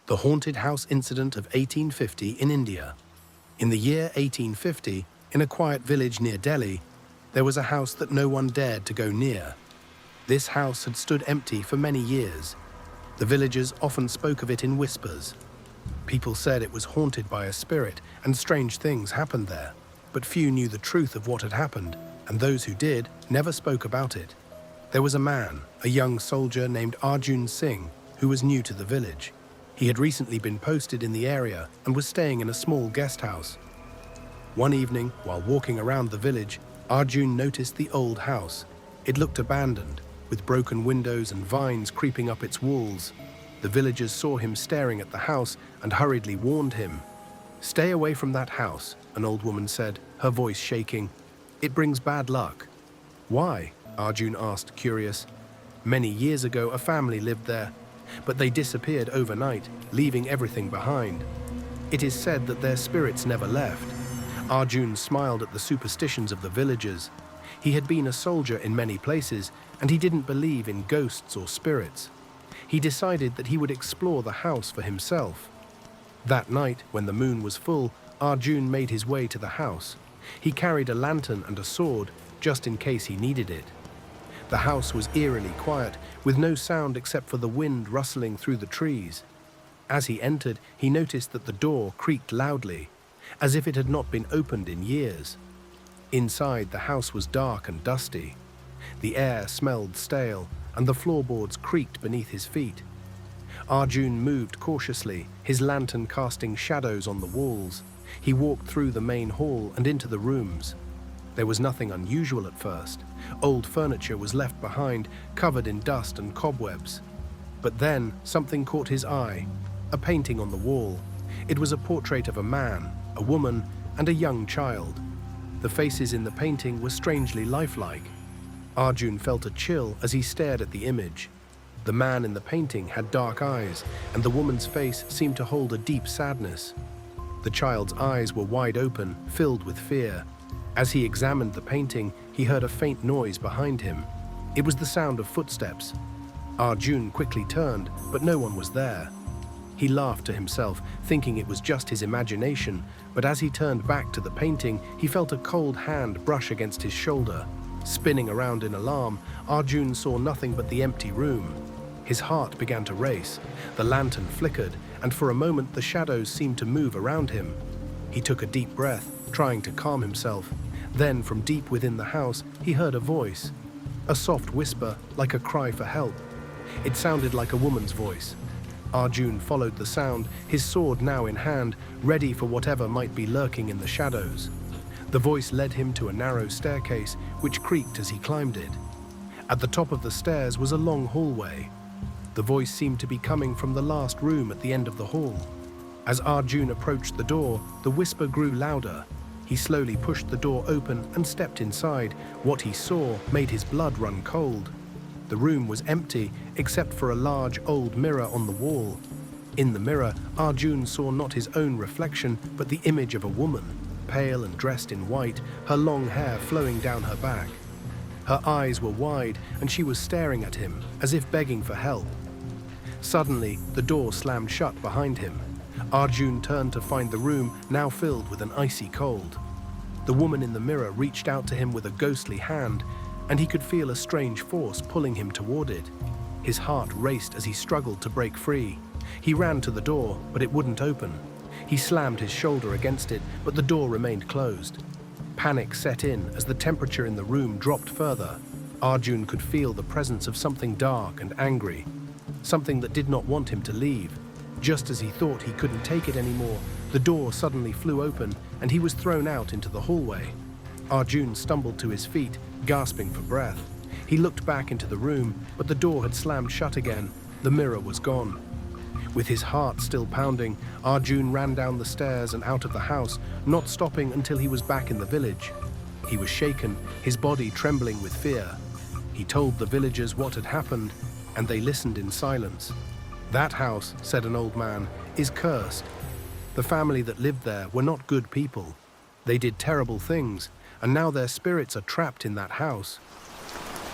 The haunted house incident of 1850 in India. In the year 1850, in a quiet village near Delhi, there was a house that no one dared to go near. This house had stood empty for many years. The villagers often spoke of it in whispers. People said it was haunted by a spirit and strange things happened there, but few knew the truth of what had happened, and those who did never spoke about it. There was a man, a young soldier named Singh, who was new to the village. He had recently been posted in the area and was staying in a small guest house. One evening, while walking around the village, Arjun noticed the old house. It looked abandoned, with broken windows and vines creeping up its walls. The villagers saw him staring at the house and hurriedly warned him. "Stay away from that house," an old woman said, her voice shaking. "It brings bad luck." "Why?" Arjun asked, curious. "Many years ago, a family lived there, but they disappeared overnight, leaving everything behind. It is said that their spirits never left." Arjun smiled at the superstitions of the villagers. He had been a soldier in many places, and he didn't believe in ghosts or spirits. He decided that he would explore the house for himself. That night, when the moon was full, Arjun made his way to the house. He carried a lantern and a sword, just in case he needed it. The house was eerily quiet, with no sound except for the wind rustling through the trees. As he entered, he noticed that the door creaked loudly, as if it had not been opened in years. Inside, the house was dark and dusty. The air smelled stale, and the floorboards creaked beneath his feet. Arjun moved cautiously, his lantern casting shadows on the walls. He walked through the main hall and into the rooms. There was nothing unusual at first. Old furniture was left behind, covered in dust and cobwebs. But then something caught his eye, a painting on the wall. It was a portrait of a man, a woman, and a young child. The faces in the painting were strangely lifelike. Arjun felt a chill as he stared at the image. The man in the painting had dark eyes, and the woman's face seemed to hold a deep sadness. The child's eyes were wide open, filled with fear. As he examined the painting, he heard a faint noise behind him. It was the sound of footsteps. Arjun quickly turned, but no one was there. He laughed to himself, thinking it was just his imagination, but as he turned back to the painting, he felt a cold hand brush against his shoulder. Spinning around in alarm, Arjun saw nothing but the empty room. His heart began to race. The lantern flickered, and for a moment the shadows seemed to move around him. He took a deep breath, trying to calm himself. Then, from deep within the house, he heard a voice. A soft whisper, like a cry for help. It sounded like a woman's voice. Arjun followed the sound, his sword now in hand, ready for whatever might be lurking in the shadows. The voice led him to a narrow staircase, which creaked as he climbed it. At the top of the stairs was a long hallway. The voice seemed to be coming from the last room at the end of the hall. As Arjun approached the door, the whisper grew louder. He slowly pushed the door open and stepped inside. What he saw made his blood run cold. The room was empty, except for a large old mirror on the wall. In the mirror, Arjun saw not his own reflection, but the image of a woman, pale and dressed in white, her long hair flowing down her back. Her eyes were wide, and she was staring at him, as if begging for help. Suddenly, the door slammed shut behind him. Arjun turned to find the room now filled with an icy cold. The woman in the mirror reached out to him with a ghostly hand, and he could feel a strange force pulling him toward it. His heart raced as he struggled to break free. He ran to the door, but it wouldn't open. He slammed his shoulder against it, but the door remained closed. Panic set in as the temperature in the room dropped further. Arjun could feel the presence of something dark and angry, something that did not want him to leave. Just as he thought he couldn't take it anymore, the door suddenly flew open and he was thrown out into the hallway. Arjun stumbled to his feet, gasping for breath. He looked back into the room, but the door had slammed shut again. The mirror was gone. With his heart still pounding, Arjun ran down the stairs and out of the house, not stopping until he was back in the village. He was shaken, his body trembling with fear. He told the villagers what had happened, and they listened in silence. "That house," said an old man, "is cursed. The family that lived there were not good people. They did terrible things, and now their spirits are trapped in that house."